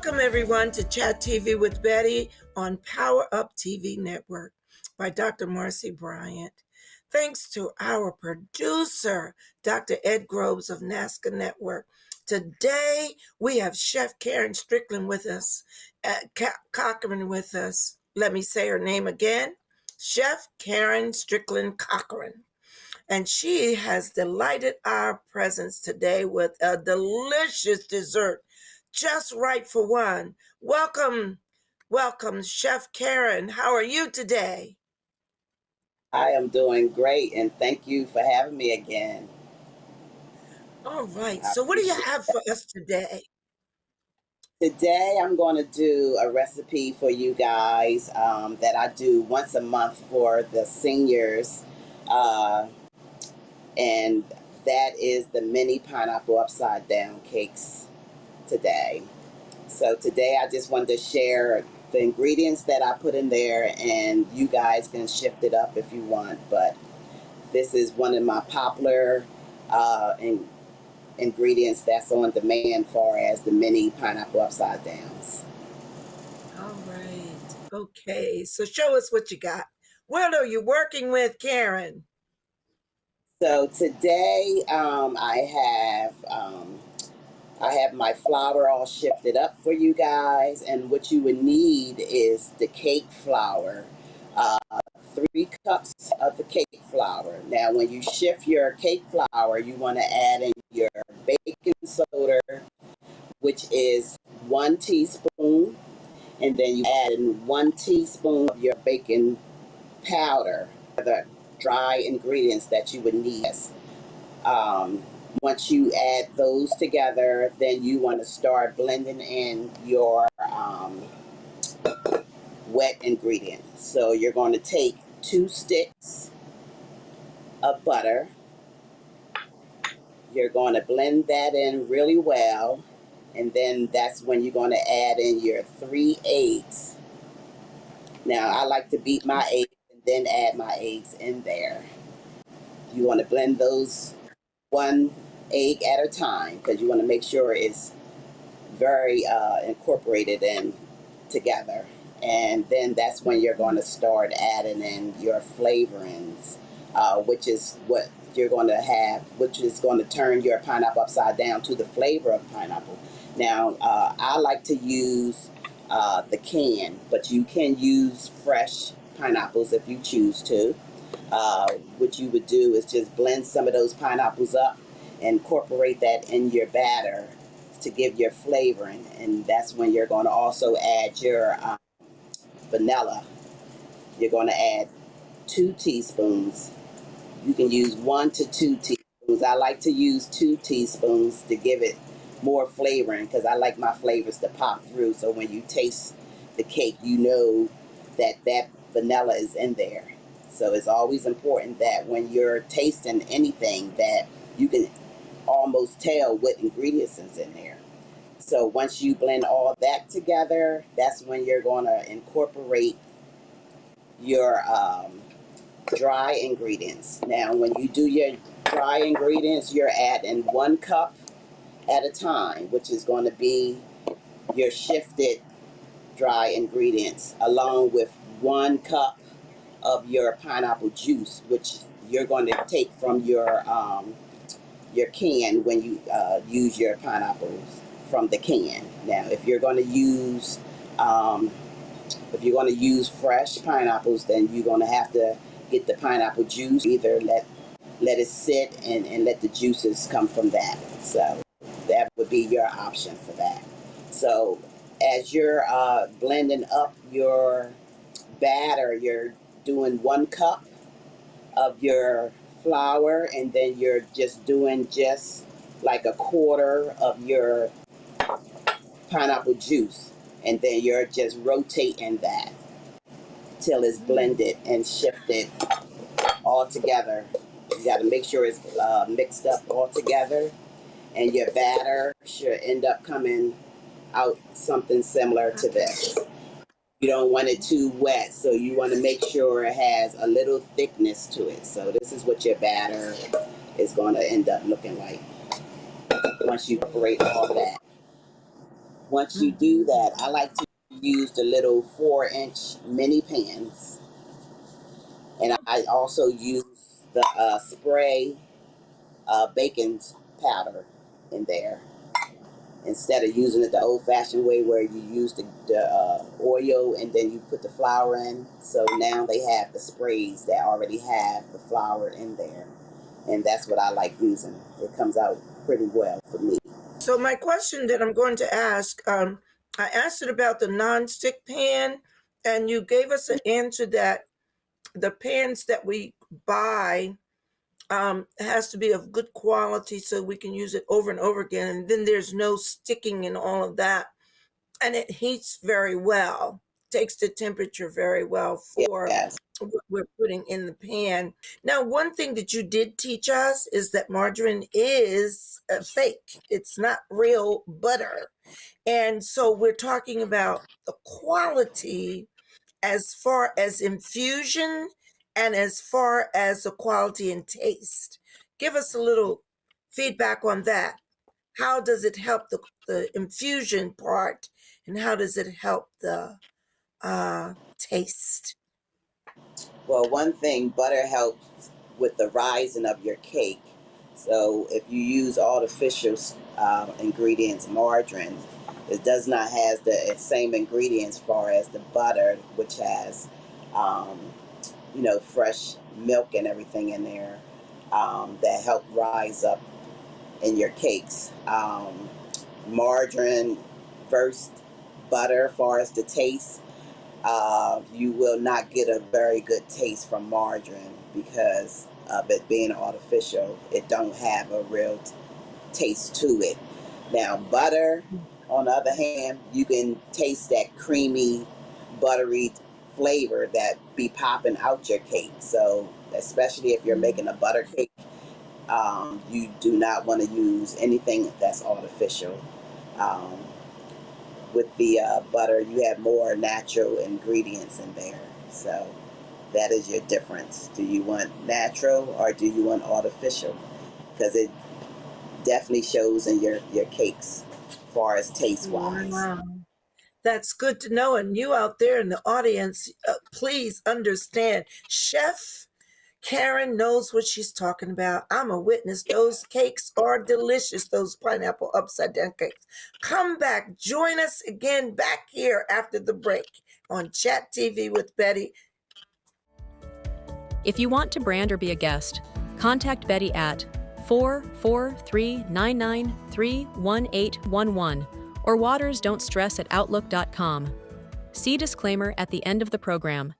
Welcome everyone to Chat TV with Betty on Power Up TV Network by Dr. Marcy Bryant. Thanks to our producer, Dr. Ed Groves of NASCA Network. Today we have Chef Karen Strickland with us, Cochran with us. Let me say her name again. Chef Karen Strickland-Cochran. And she has delighted our presence today with a delicious dessert, just right for one. Welcome, Chef Karen. How are you today? I am doing great, and thank you for having me again. All right. I So what do you appreciate have for us today? Today, I'm going to do a recipe for you guys that I do once a month for the seniors, uh, and that is the mini pineapple upside down cakes today. So today, I just wanted to share the ingredients that I put in there, and you guys can shift it up if you want. But this is one of my popular ingredients that's on demand far as the mini pineapple upside downs. All right. Okay. So show us what you got. What are you working with, Karen? So today I have my flour all shifted up for you guys, and what you would need is the cake flour. 3 cups of the cake flour. Now, when you shift your cake flour, you want to add in your baking soda, which is 1 teaspoon, and then you add in 1 teaspoon of your baking powder, the dry ingredients that you would need. Um, Once you add those together, then you want to start blending in your wet ingredients. So you're going to take 2 sticks of butter. You're going to blend that in really well, and then that's when you're going to add in your 3 eggs. Now, I like to beat my eggs and then add my eggs in there. You want to blend those 1 egg at a time because you want to make sure it's very incorporated in together. And then that's when you're going to start adding in your flavorings, which is what you're going to have, which is going to turn your pineapple upside down to the flavor of pineapple. Now, I like to use the can, but you can use fresh pineapples if you choose to. What you would do is just blend some of those pineapples up, incorporate that in your batter to give your flavoring, and that's when you're going to also add your vanilla. You're going to add 2 teaspoons. You can use 1 to 2 teaspoons. I like to use 2 teaspoons to give it more flavoring because I like my flavors to pop through. So when you taste the cake, you know that vanilla is in there. So it's always important that when you're tasting anything that you can almost tell what ingredients is in there. So once you blend all that together, that's when you're going to incorporate your dry ingredients. Now, when you do your dry ingredients, you're adding 1 cup at a time, which is going to be your shifted dry ingredients, along with 1 cup of your pineapple juice, which you're going to take from your can when you use your pineapples from the can. Now, if you're going to use fresh pineapples, then you're going to have to get the pineapple juice. Either let it sit and let the juices come from that. So that would be your option for that. So as you're blending up your batter, you're doing 1 cup of your flour, and then you're just doing just like a quarter of your pineapple juice, and then you're just rotating that till it's blended and shifted all together. You got to make sure it's mixed up all together, and your batter should end up coming out something similar to this. You don't want it too wet, so you want to make sure it has a little thickness to it. So this is what your batter is going to end up looking like once you incorporate all that. Once you do Mhm. that, I like to use the little 4-inch mini pans, and I also use the spray baking powder in there instead of using it the old-fashioned way where you use the oil and then you put the flour in. So now they have the sprays that already have the flour in there, and that's what I like using. It comes out pretty well for me. So my question that I'm going to ask, I asked it about the nonstick pan, and you gave us an answer that the pans that we buy has to be of good quality so we can use it over and over again, and then there's no sticking and all of that, and it heats very well, takes the temperature very well for Yes. what we're putting in the pan. Now, one thing that you did teach us is that margarine is fake. It's not real butter. And so we're talking about the quality as far as infusion and as far as the quality and taste. Give us a little feedback on that. How does it help the infusion part, and how does it help the taste? Well, one thing, butter helps with the rising of your cake. So if you use artificial ingredients, margarine, it does not have the same ingredients as far as the butter, which has, um, fresh milk and everything in there that help rise up in your cakes. Margarine versus butter, as far as the taste, you will not get a very good taste from margarine because of it being artificial. It don't have a real taste to it. Now butter, on the other hand, you can taste that creamy, buttery flavor that be popping out your cake. So especially if you're making a butter cake, you do not want to use anything that's artificial. Um, with the butter, you have more natural ingredients in there. So that is your difference. Do you want natural or do you want artificial? Because it definitely shows in your cakes as far as taste wise. Wow. That's good to know. And you out there in the audience, please understand, Chef Karen knows what she's talking about. I'm a witness. Those cakes are delicious, those pineapple upside down cakes. Come back. Join us again back here after the break on Chat TV with Betty. If you want to brand or be a guest, contact Betty at 443-993-1811 or watersdon'tstress@outlook.com. See disclaimer at the end of the program.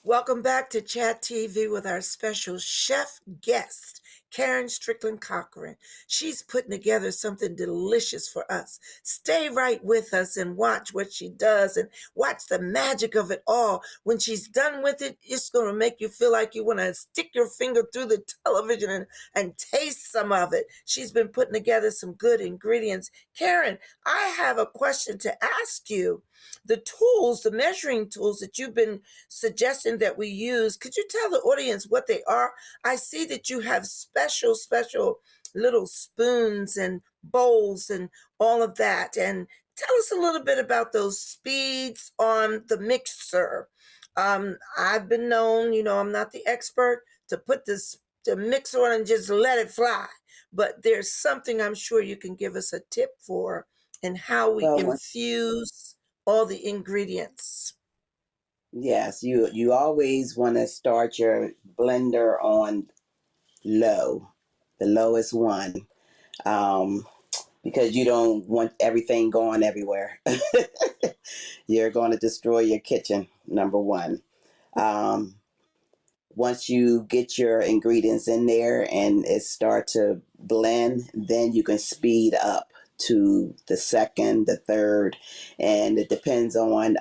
Welcome back to Chat TV with our special chef guest, Karen Strickland-Cochran. She's putting together something delicious for us. Stay right with us and watch what she does and watch the magic of it all. When she's done with it, it's going to make you feel like you want to stick your finger through the television and taste some of it. She's been putting together some good ingredients. Karen, I have a question to ask you. The tools, the measuring tools that you've been suggesting that we use, could you tell the audience what they are? I see that you have special little spoons and bowls and all of that. And tell us a little bit about those speeds on the mixer. I've been known, I'm not the expert, to put the mixer on and just let it fly. But there's something I'm sure you can give us a tip for and how we Well, infuse all the ingredients. yes, you always want to start your blender on low, the lowest one, um, because you don't want everything going everywhere. You're going to destroy your kitchen, number one. Um, Once you get your ingredients in there and it start to blend, then you can speed up to the second, the third, and it depends on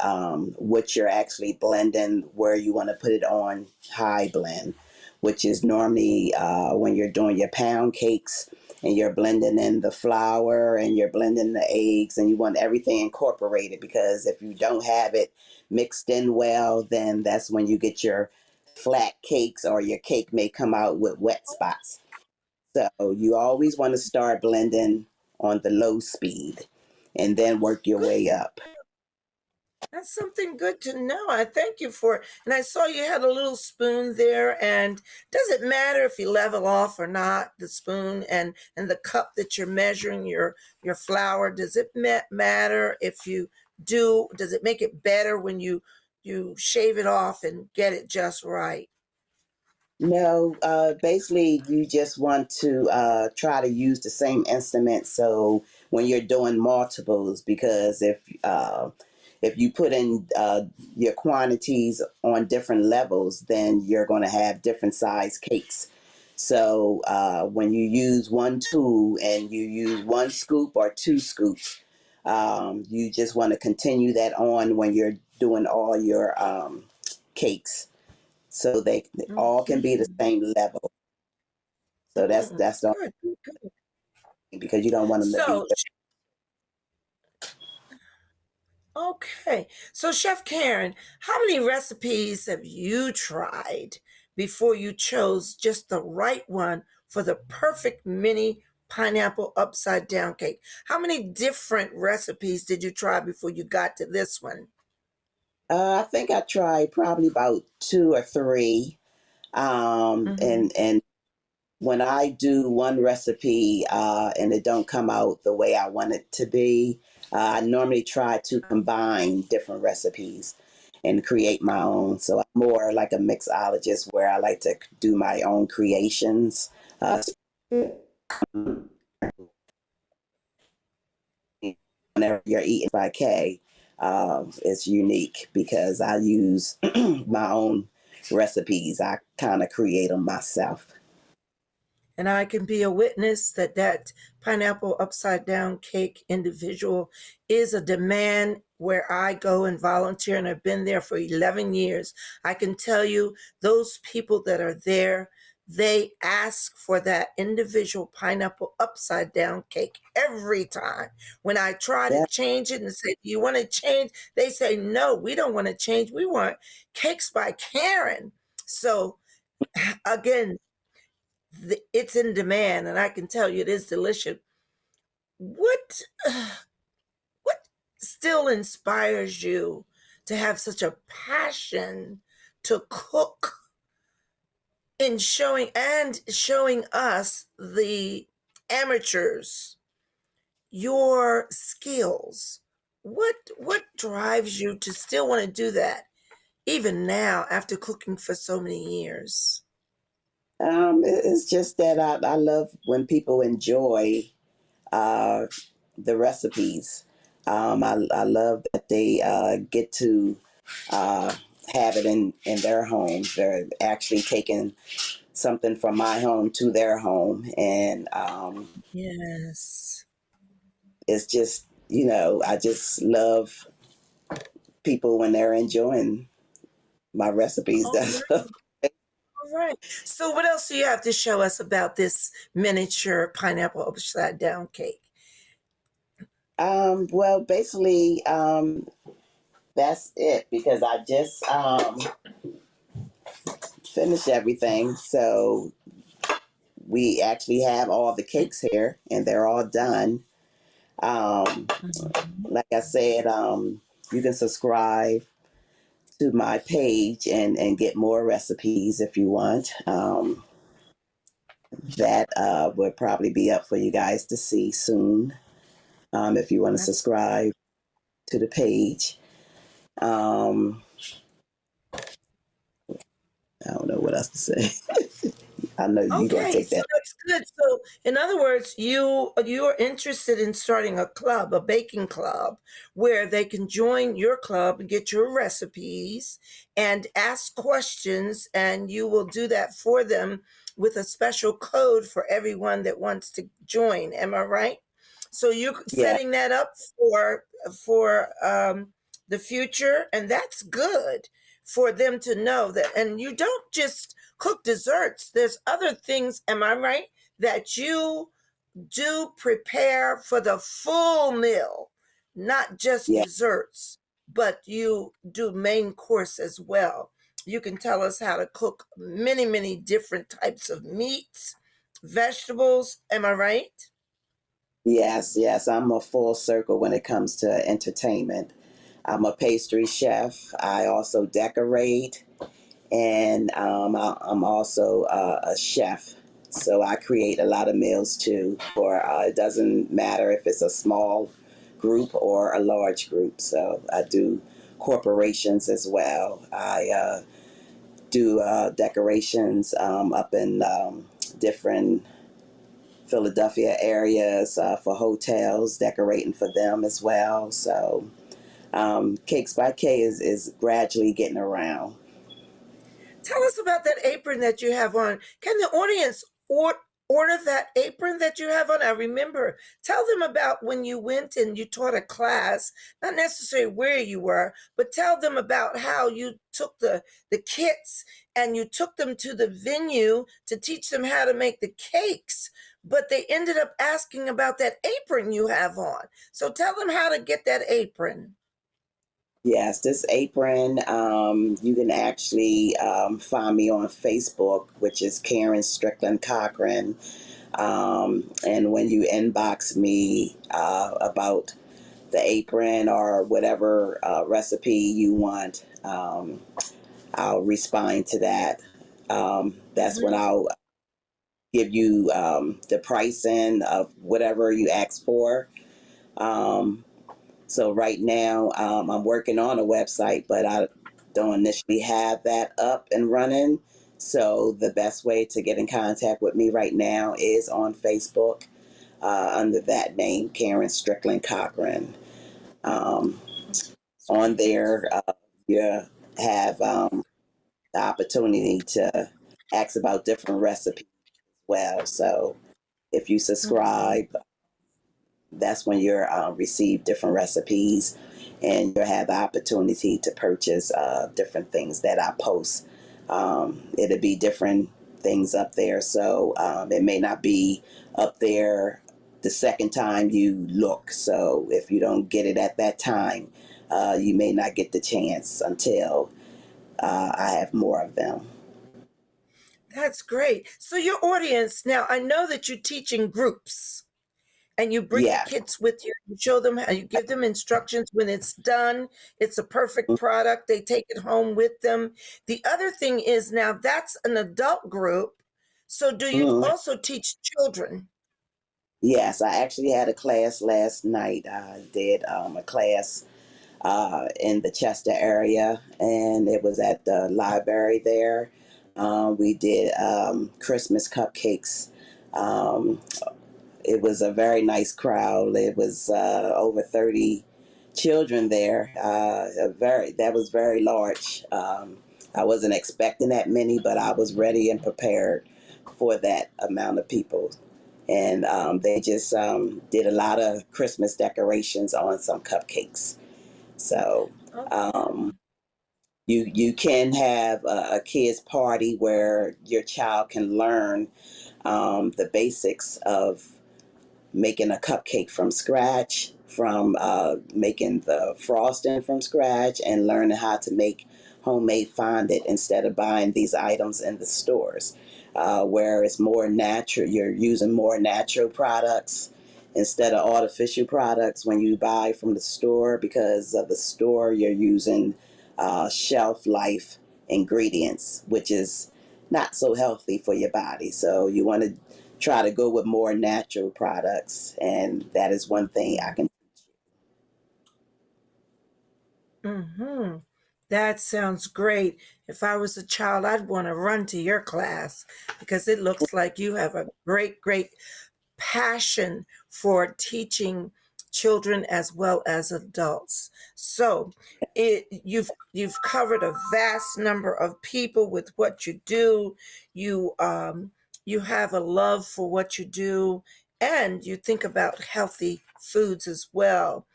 what you're actually blending, where you want to put it on high blend, which is normally when you're doing your pound cakes and you're blending in the flour and you're blending the eggs and you want everything incorporated, because if you don't have it mixed in well, then that's when you get your flat cakes or your cake may come out with wet spots. So you always want to start blending on the low speed. and then work your Good. way up. That's something good to know. I thank you for it. And I saw you had a little spoon there. And does it matter if you level off or not, the spoon and the cup that you're measuring your flour? Does it matter if you do? Does it make it better when you shave it off and get it just right? No, basically, you just want to try to use the same instrument. So when you're doing multiples, because if you put in your quantities on different levels, then you're going to have different size cakes. So when you use one tool and you use one scoop or two scoops, you just want to continue that on when you're doing all your cakes, so they all can be the Mhm. same level. So that's the Good, good. only, because you don't want them to be. So, okay. So, Chef Karen, how many recipes have you tried before you chose just the right one for the perfect mini pineapple upside down cake? How many different recipes did you try before you got to this one? I think I tried probably about two or three. Hmm. And when I do one recipe and it don't come out the way I want it to be, I normally try to combine different recipes and create my own. So I'm more like a mixologist where I like to do my own creations. Whenever you're eating by K, it's unique because I use my own recipes. I kind of create them myself. And I can be a witness that that pineapple upside down cake individual is a demand where I go and volunteer, and I've been there for 11 years. I can tell you those people that are there, they ask for that individual pineapple upside down cake every time. When I try to Yeah, change it and say, "Do you want to change?" They say, "No, we don't want to change. We want cakes by Karen." So again, it's in demand, and I can tell you it is delicious. What what still inspires you to have such a passion to cook in showing us the amateurs your skills? What drives you to still want to do that even now after cooking for so many years? it's just that I love when people enjoy uh, the recipes. I love that they get to uh, have it in their home. They're actually taking something from my home to their home, and Yes. it's just, I just love people when they're enjoying my recipes. All That's right. All right. So, what else do you have to show us about this miniature pineapple upside down cake? well, basically, that's it because I just finished everything. So we actually have all the cakes here, and they're all done. Um, Mhm. like I said, you can subscribe to my page and get more recipes if you want. That would probably be up for you guys to see soon, if you want to That's subscribe to the page. Um, I don't know what else to say. I know you're going to okay. take So that. that's good. So, in other words, you are interested in starting a club, a baking club, where they can join your club and get your recipes and ask questions, and you will do that for them with a special code for everyone that wants to join. Am I right? So you're Yeah, setting that up for the future, and that's good for them to know that. And you don't just cook desserts. There's other things. Am I right? That you do prepare for the full meal, not just yeah. desserts, but you do main course as well. You can tell us how to cook many, many different types of meats, vegetables. Am I right? Yes, yes, I'm a full circle when it comes to entertainment. I'm a pastry chef. I also decorate, and I'm also a chef. So I create a lot of meals too. For it doesn't matter if it's a small group or a large group. So I do corporations as well. I do decorations up in different Philadelphia areas for hotels, decorating for them as well. So Cakes by K is gradually getting around. Tell us about that apron that you have on. Can the audience order that apron that you have on? I remember. Tell them about when you went and you taught a class, not necessarily where you were, but tell them about how you took the kits and you took them to the venue to teach them how to make the cakes. But they ended up asking about that apron you have on. So tell them how to get that apron. Yes, this apron, you can actually find me on Facebook, which is Karen Strickland-Cochran. And when you inbox me about the apron or whatever recipe you want, I'll respond to that. That's when Mhm. I'll give you the pricing of whatever you ask for. Um, so right now, I'm working on a website, but I don't initially have that up and running. So the best way to get in contact with me right now is on Facebook under that name, Karen Strickland Cochran. Um, on there, you have the opportunity to ask about different recipes as well. So if you subscribe, that's when you'll receive different recipes and you'll have the opportunity to purchase different things that I post. It'll be different things up there. So it may not be up there the second time you look. So if you don't get it at that time, you may not get the chance until I have more of them. That's great. So your audience, now I know that you teach in groups and you bring the Yeah. kids with you. You show them how you give them instructions when it's done. It's a perfect product. They take it home with them. The other thing is now that's an adult group. So do you Mhm. also teach children? Yes, I actually had a class last night. I did a class in the Chester area, and it was at the library there. We did Christmas cupcakes. Um, it was a very nice crowd. It was over 30 children there. That was very large. I wasn't expecting that many, but I was ready and prepared for that amount of people. And they just did a lot of Christmas decorations on some cupcakes. So um, you can have a kids party where your child can learn the basics of making a cupcake from scratch, from making the frosting from scratch, and learning how to make homemade fondant instead of buying these items in the stores, where it's more natural. You're using more natural products instead of artificial products when you buy from the store, because of the store you're using shelf life ingredients, which is not so healthy for your body. So you want to try to go with more natural products, and that is one thing I can. Mm-hmm. That sounds great. If I was a child, I'd want to run to your class because it looks like you have a great passion for teaching children as well as adults. So you've covered a vast number of people with what you do. You have a love for what you do, and you think about healthy foods as well.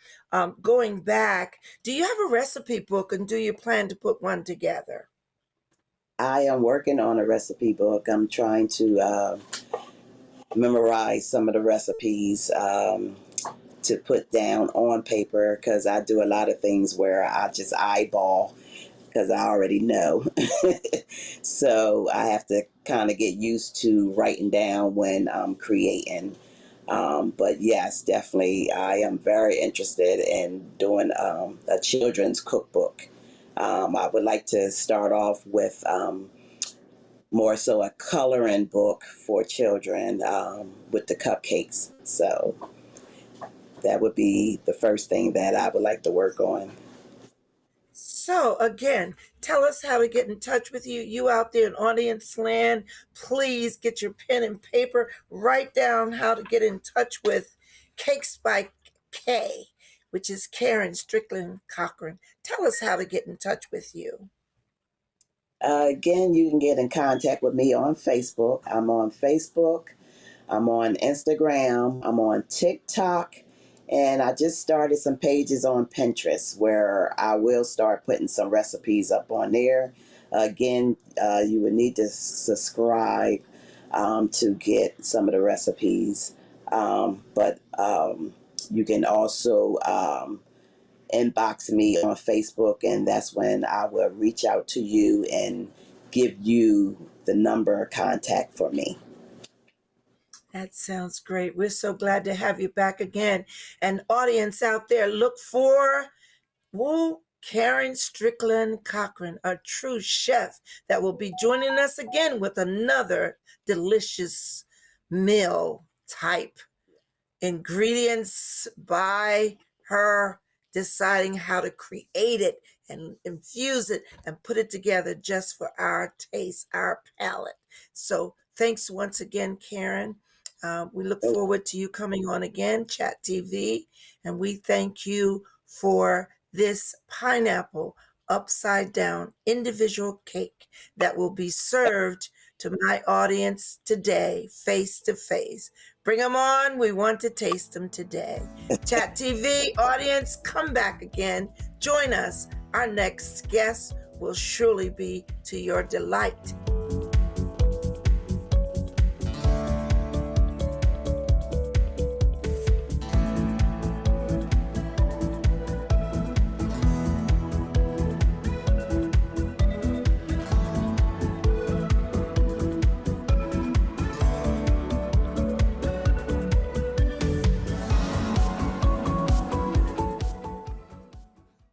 Going back, do you have a recipe book, and do you plan to put one together? I am working on a recipe book. I'm trying to memorize some of the recipes to put down on paper, because I do a lot of things where I just eyeball because I already know. So I have to kind of get used to writing down when I'm creating. But yes, definitely, I am very interested in doing a children's cookbook. I would like to start off with more so a coloring book for children with the cupcakes. So that would be the first thing that I would like to work on. So, again, tell us how to get in touch with you. You out there in audience land, please get your pen and paper. Write down how to get in touch with Cakes by K, which is Karen Strickland-Cochran. Tell us how to get in touch with you. Again, you can get in contact with me on Facebook. I'm on Facebook. I'm on Instagram. I'm on TikTok. And I just started some pages on Pinterest where I will start putting some recipes up on there. Again, you would need to subscribe to get some of the recipes. But you can also inbox me on Facebook, and that's when I will reach out to you and give you the number of contact for me. That sounds great. We're so glad to have you back again. And audience out there, look for Karen Strickland-Cochran, a true chef that will be joining us again with another delicious meal type ingredients by her deciding how to create it and infuse it and put it together just for our taste, our palate. So thanks once again, Karen. We look forward to you coming on again, Chat TV, and we thank you for this pineapple upside down individual cake that will be served to my audience today, face to face. Bring them on. We want to taste them today. Chat TV audience, come back again. Join us. Our next guest will surely be to your delight.